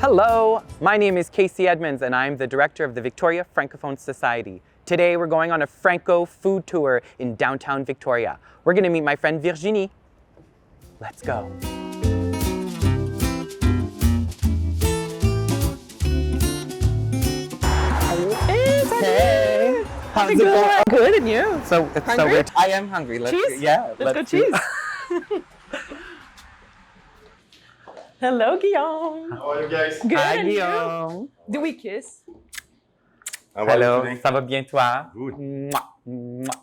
Hello, my name is Casey Edmonds and I'm the director of the Victoria Francophone Society. Today we're going on a Franco food tour in downtown Victoria. We're going to meet my friend Virginie. Let's go. Hey, how's it going? Good, and you? So it's so weird. I am hungry. Cheese? Let's go cheese. Hello, Guillaume. How are you guys? Good. Hi, and you? Guillaume. Do we kiss? How are you Hello, today? ça va bien toi? Good. Mwah, mwah.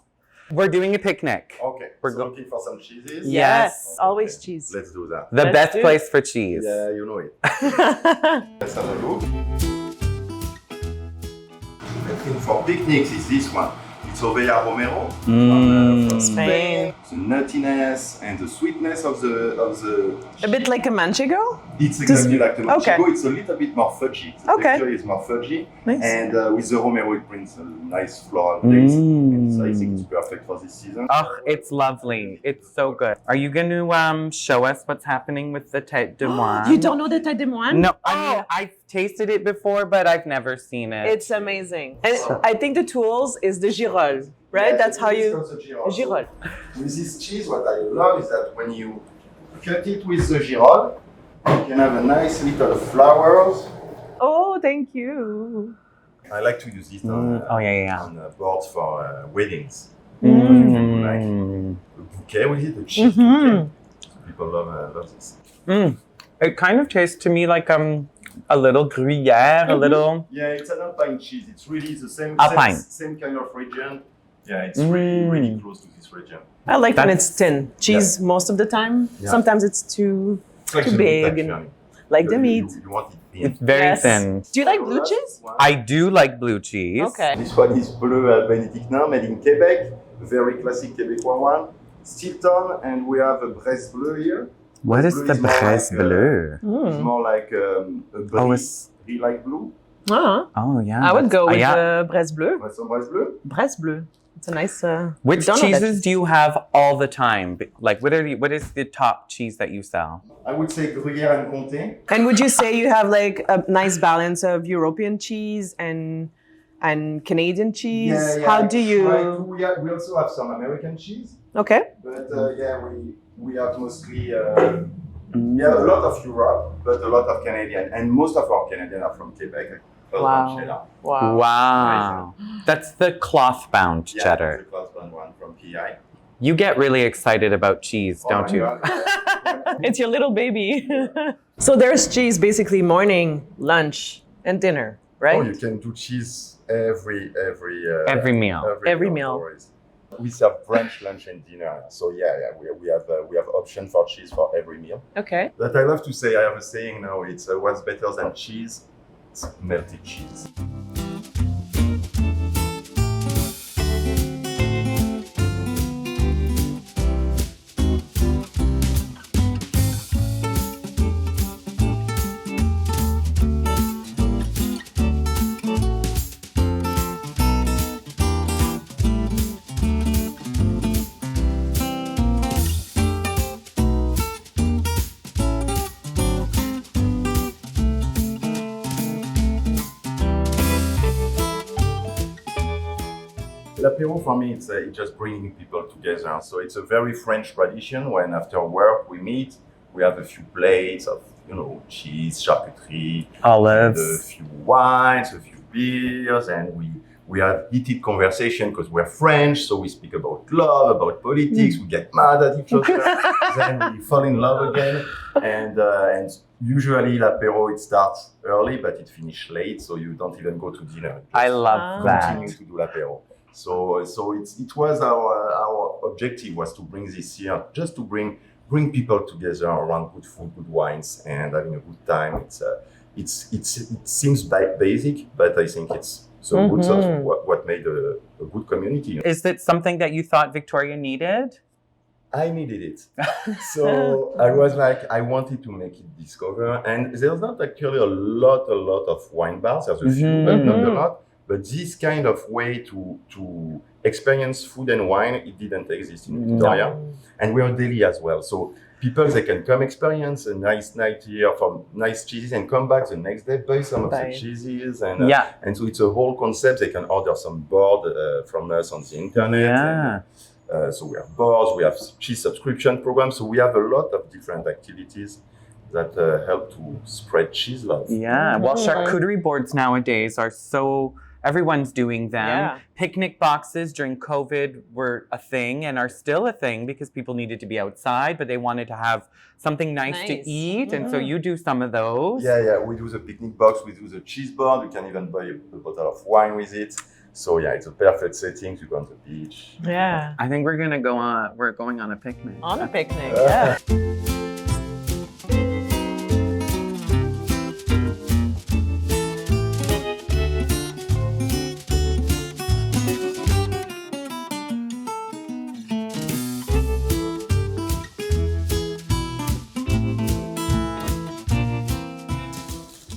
We're doing a picnic. Okay, We're so looking for some cheeses? Yes. Always cheese. Let's do that. The Let's best do it. place for cheese. Yeah, you know it. Let's have a look. Looking for picnics is this one. It's Ovella Romero from Spain. The nuttiness and the sweetness of the A bit like a manchego? It's exactly like the manchego. Okay. It's a little bit more fudgy. The Okay. texture is more fudgy. Nice. And with the Romero, it brings a nice floral taste. And so I think it's perfect for this season. Oh, it's lovely. It's so good. Are you going to show us what's happening with the tête de moine? You don't know the tête de moine? No, I mean, I've tasted it before, but I've never seen it. It's amazing. And I think the tools is the girole, right? Yeah, That's how it's you... called the girole. Girole. With this cheese, what I love is that when you cut it with the girole, you can have a nice little flowers. Oh, thank you. I like to use this on, on boards for weddings. Mm. Like a bouquet with it, a cheese bouquet. So people love this. It kind of tastes to me like a little Gruyere, a little... Yeah, it's an alpine cheese. It's really the same kind of region. Yeah, it's really close to this region. I like when it's thin. Cheese most of the time. Yeah. Sometimes it's too It's like big. the meat, And, like the meat. You want it thin. It's very Yes. thin. Do you like blue cheese? I do like blue cheese. Okay. This one is Bleu Benedictin, made in Quebec. Very classic Québécois one. Stilton, and we have a Bresse Bleu here. What is Bleu the is more Bresse like, Bleu? It's more like a it's- brie like blue. Uh-huh. Oh, yeah. I would go with yeah. Bresse Bleu. Some Bresse Bleu. Bresse Bleu. It's a nice... Which don't know that cheeses do you have all the time? Like, what is the top cheese that you sell? I would say Gruyère and Comté. And would you say you have like a nice balance of European cheese and Canadian cheese? How do you... We also have some American cheese, Okay. but we have mostly a lot of Europe, but a lot of Canadian, and most of our Canadian are from Quebec. Wow. Wow. That's the cloth-bound Yeah, cheddar. the Classman one from PI. You get really excited about cheese, don't you? It's your little baby. So there's cheese basically morning, lunch, and dinner, right? Oh, you can do cheese every meal. Every no meal. worries. We serve brunch, lunch, and dinner. So we have option for cheese for every meal. Okay. But I love to say, I have a saying now. It's what's better than cheese? It's melted cheese. L'apéro for me, it's just bringing people together. So it's a very French tradition when after work we meet, we have a few plates of, cheese, charcuterie, Olives. and a few wines, a few beers, and we have heated conversation because we're French, so we speak about love, about politics, we get mad at each other, then we fall in love again, and usually l'apéro, it starts early, but it finishes late, so you don't even go to dinner. I love that. Continue to do l'apéro. So it was our objective was to bring this year, just to bring people together around good food, good wines, and having a good time. It seems basic, but I think it's so good. So what made a good community. Is it something that you thought Victoria needed? I needed it. So I was like, I wanted to make it discover. And there's not actually a lot of wine bars. There's a few, but not a lot. But this kind of way to experience food and wine, it didn't exist in Victoria. And we are daily as well. So people, they can come experience a nice night here from nice cheeses and come back the next day, buy some of the cheeses. And, and so it's a whole concept. They can order some board from us on the internet. Yeah. And, so we have boards, we have cheese subscription programs. So we have a lot of different activities that help to spread cheese love. Yeah. Well, charcuterie boards nowadays are so... Everyone's doing them. Yeah. Picnic boxes during COVID were a thing and are still a thing because people needed to be outside, but they wanted to have something nice to eat. And so you do some of those. Yeah. We do the picnic box, we do the cheese board. You can even buy a bottle of wine with it. So yeah, it's a perfect setting to go on the beach. Yeah. I think we're going on a picnic. On a picnic, yeah.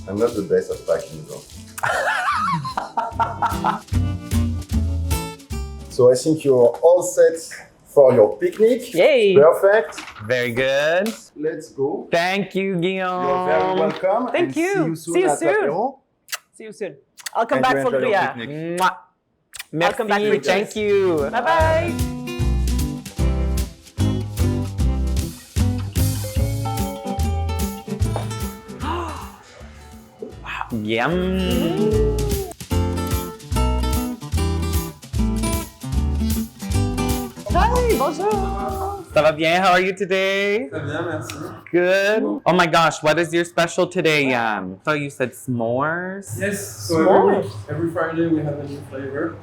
I'm not the best at packing though. So I think you're all set for your picnic. Yay! Perfect. Very good. Let's go. Thank you, Guillaume. You're very welcome. Thank you. See you soon. See you at soon. L'Apéro. See you soon. I'll come And back you for enjoy your Gruyere. picnic. Mwah. Merci. come back with Thank you. Bye-bye. Yum. Hi, bonjour. Ça va bien? How are you today? Très bien, merci. Good. Oh my gosh, what is your special today, Yam? So you said s'mores? Yes, so every Friday we have a new flavor.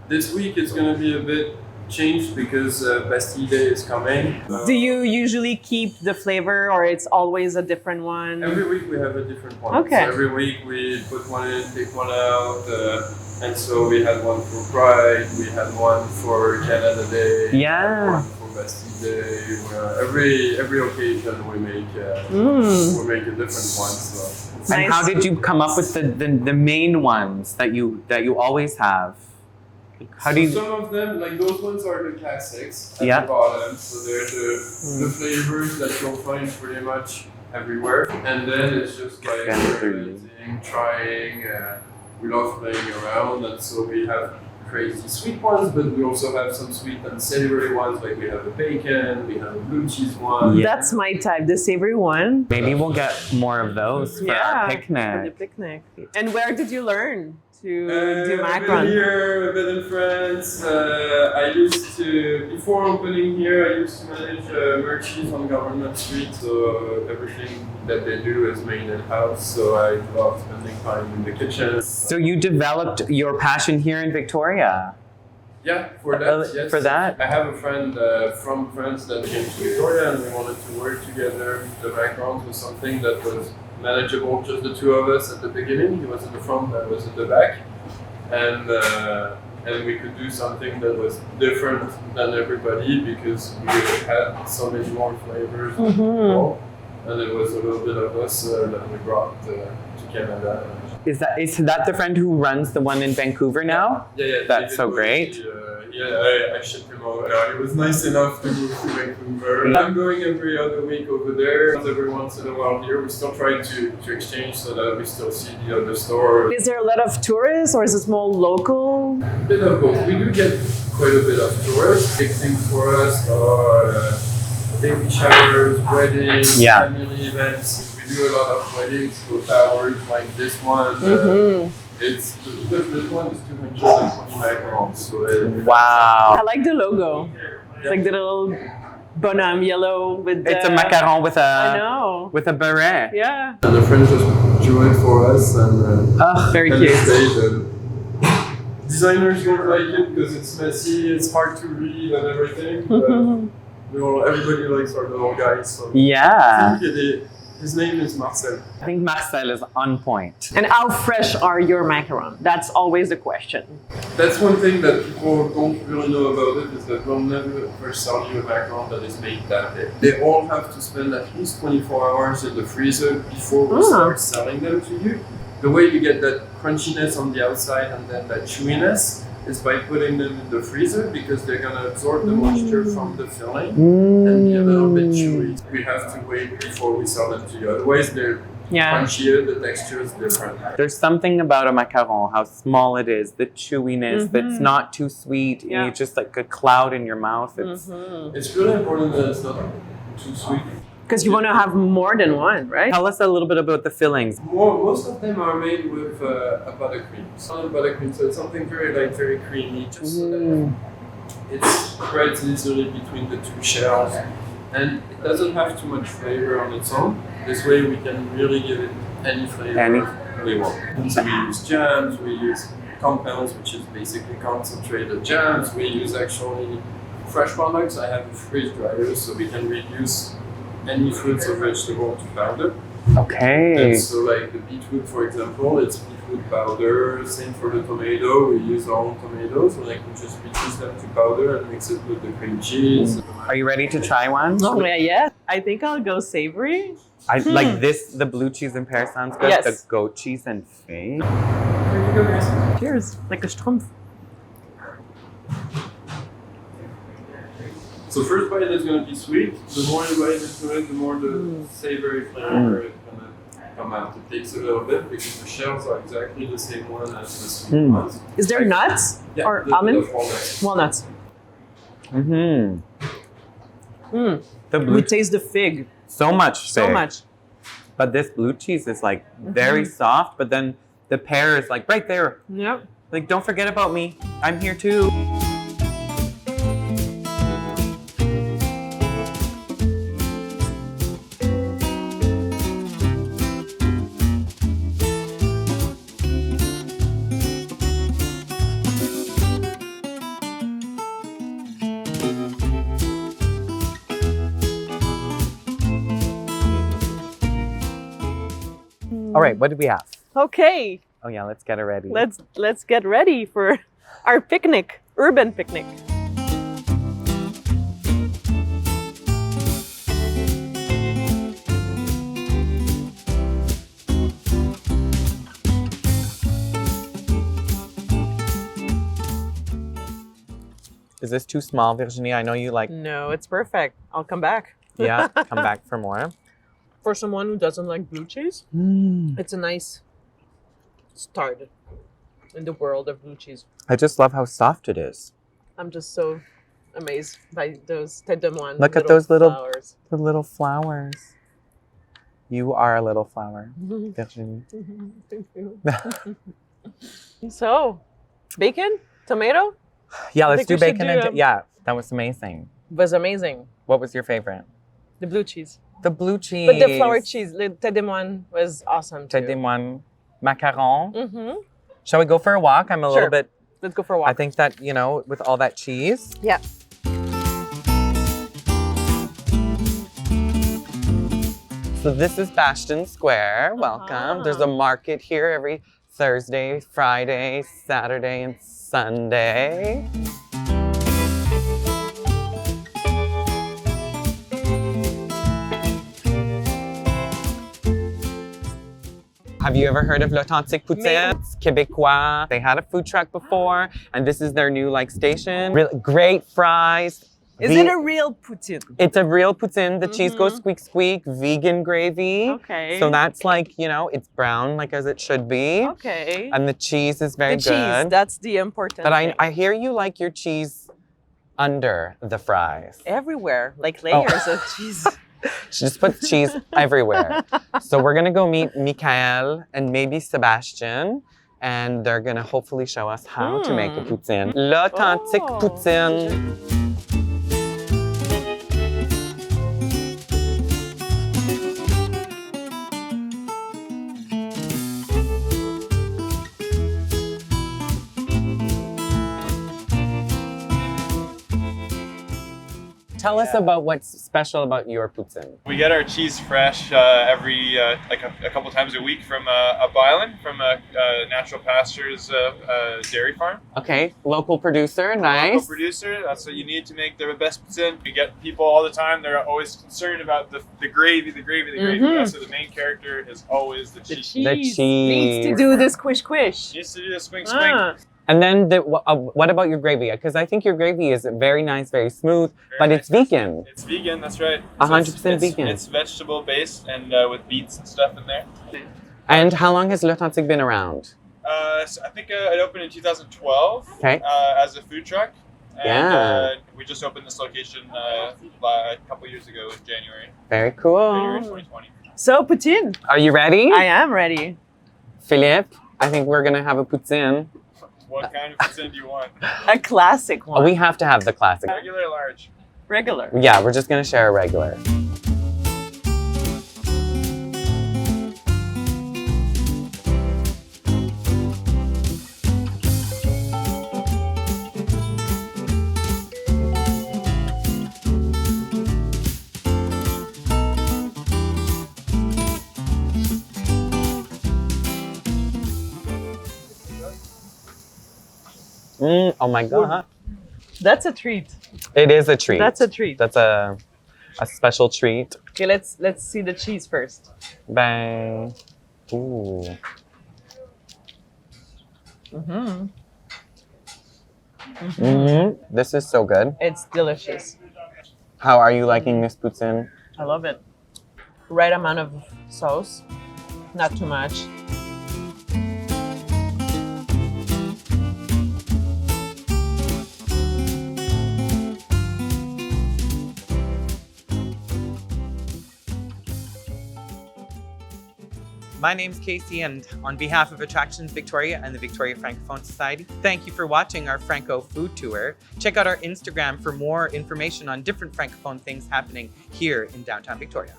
This week it's going to be a bit changed because Bastille Day is coming. Do you usually keep the flavor or it's always a different one? Every week we have a different one. Okay. So every week we put one in, take one out. And so we had one for Pride, we had one for Canada Day, Yeah. one for Bastille Day. Every occasion we make a different one. So. And how did you come up with the main ones that you always have? How do you? Some of them, like those ones, are the classics at Yeah. the bottom. So they're the flavors that you'll find pretty much everywhere. And then it's just like experimenting, trying. We love playing around, and so we have crazy sweet ones, but we also have some sweet and savory ones. Like we have a bacon, we have a blue cheese one. Yeah. That's my type, the savory one. Maybe we'll get more of those for our For the picnic. picnic. And where did you learn to do A bit macaron? here, a bit in France. I used to, before opening here, I used to manage merchants on Government Street, so everything that they do is made in-house, so I love spending time in the kitchen. So you developed your passion here in Victoria. Yeah, for that, yes. For that? I have a friend from France that came to Victoria and we wanted to work together. The Macarons was something that was manageable, just the two of us at the beginning. He was in the front, I was at the back. And we could do something that was different than everybody because we had so many more flavors than people. And it was a little bit of us that we brought to Canada. Is that the friend who runs the one in Vancouver now? Yeah. That's David so Bush, great. I shipped him over. He was nice enough to move to Vancouver. I'm going every other week over there. Every once in a while here, we still try to exchange so that we still see the other store. Is there a lot of tourists or is it more local? A bit of both. We do get quite a bit of tourists. Big things for us are baby showers, weddings, family events. We do a lot of weddings, so towers like this one. This one is 220 macarons. So Wow. I like the logo. It's like the little bonhomme yellow with the... It's a macaron with I know. a beret. Yeah. And the friends just drew it for us, and Very and cute. it stayed, and designers don't like it because it's messy, it's hard to read and everything. But everybody likes our little guy, so Yeah. I think his name is Marcel. I think Marcel is on point. And how fresh are your macarons? That's always the question. That's one thing that people don't really know about it, is that we'll never ever sell you a macaron that is made that day. They all have to spend at least 24 hours in the freezer before we start selling them to you. the way you get that crunchiness on the outside and then that chewiness is by putting them in the freezer because they're gonna absorb the moisture from the filling and be a little bit chewy. We have to wait before we sell them to you. Otherwise, they're crunchier, the texture is different. There's something about a macaron, how small it is, the chewiness, that's not too sweet, and it's just like a cloud in your mouth. It's really important that it's not too sweet. Because you want to have more than one, right? Tell us a little bit about the fillings. Most of them are made with a buttercream. Some buttercream, so it's something very creamy, just so that it spreads easily between the two shells. And it doesn't have too much flavor on its own. This way we can really give it any flavor we want. So we use jams, we use compounds, which is basically concentrated jams. We use actually fresh products. I have a freeze dryer, so we can reduce any fruits or vegetable to powder. Okay. And so like the beetroot, for example, it's beetroot powder. Same for the tomato. We use our own tomatoes. So like we just reduce them to powder and mix it with the cream cheese. Are you ready to try one? Oh yeah. I think I'll go savory. I like this, the blue cheese and pear sounds good. Yes. The goat cheese and fig. Here you go, guys. Cheers. Like a schtroumpf. So first bite is going to be sweet. The more you bite into it, the more the savory flavor is going to come out. It takes a little bit because the shells are exactly the same one as the sweet ones. Is there nuts or the almond? walnuts. Walnuts. The blue We taste the fig. so much So fig. much. But this blue cheese is like very soft, but then the pear is like right there. Yep. Like, don't forget about me. I'm here too. All right, what do we have? Okay. Oh yeah, let's get it ready. Let's get ready for our picnic, urban picnic. Is this too small, Virginie? I know you like, No, it's perfect. I'll come back. yeah, come back for more. For someone who doesn't like blue cheese, it's a nice start in the world of blue cheese. I just love how soft it is. I'm just so amazed by those tête de moine. Look at those little flowers. The little flowers. You are a little flower, Virginie. Thank you. So, bacon, tomato Yeah, I let's think do we should bacon do, and yeah, that was amazing. was amazing. What was your favorite? The blue cheese. The blue cheese. But the flour cheese, the tête de moine was awesome too. Tête de moine, macaron. Mm-hmm. Shall we go for a walk? I'm a Sure. little bit. Let's go for a walk. I think that, you know, with all that cheese. Yeah. So this is Bastion Square. Welcome. There's a market here every Thursday, Friday, Saturday, and Sunday. Have you ever heard of l'Authentique Poutine? It's Québécois. They had a food truck before, and this is their new station. Really great fries. Is it a real poutine? It's a real poutine. The cheese goes squeak squeak. Vegan gravy. Okay. So that's it's brown as it should be. Okay. And the cheese is very the good. cheese, that's the important But thing. I hear you like your cheese under the fries. Everywhere, like layers of cheese. She just puts cheese everywhere. So we're gonna go meet Michael and maybe Sebastian, and they're gonna hopefully show us how to make a poutine. L'Authentique Poutine. Tell us about what's special about your poutine. We get our cheese fresh every like a couple times a week from Up Island, from a natural pastures dairy farm. Okay, local producer, nice. Local producer, that's what you need to make the best poutine. You get people all the time, they're always concerned about the gravy. So the main character is always the cheese. The cheese. Needs to do the squish squish. Needs to do the swing swing. And then what about your gravy? Because I think your gravy is very nice, very smooth, but it's vegan. It's vegan, that's right. 100% vegan. It's vegetable based and with beets and stuff in there. And how long has L'Authentique been around? So I think it opened in 2012 Okay. as a food truck. And Yeah. we just opened this location a couple years ago in January. Very cool. January 2020. So poutine. Are you ready? I am ready. Philippe, I think we're gonna have a poutine. What kind of poutine do you want? A classic one. We have to have the classic. Regular or large? Regular. Yeah, we're just gonna share a regular. Oh my God. That's a treat. It is a treat. That's a treat. That's a special treat. Okay, let's see the cheese first. Bang. Ooh. This is so good. It's delicious. How are you liking this poutine? I love it. Right amount of sauce, not too much. My name's Casey, and on behalf of Attractions Victoria and the Victoria Francophone Society, thank you for watching our Franco food tour. Check out our Instagram for more information on different Francophone things happening here in downtown Victoria.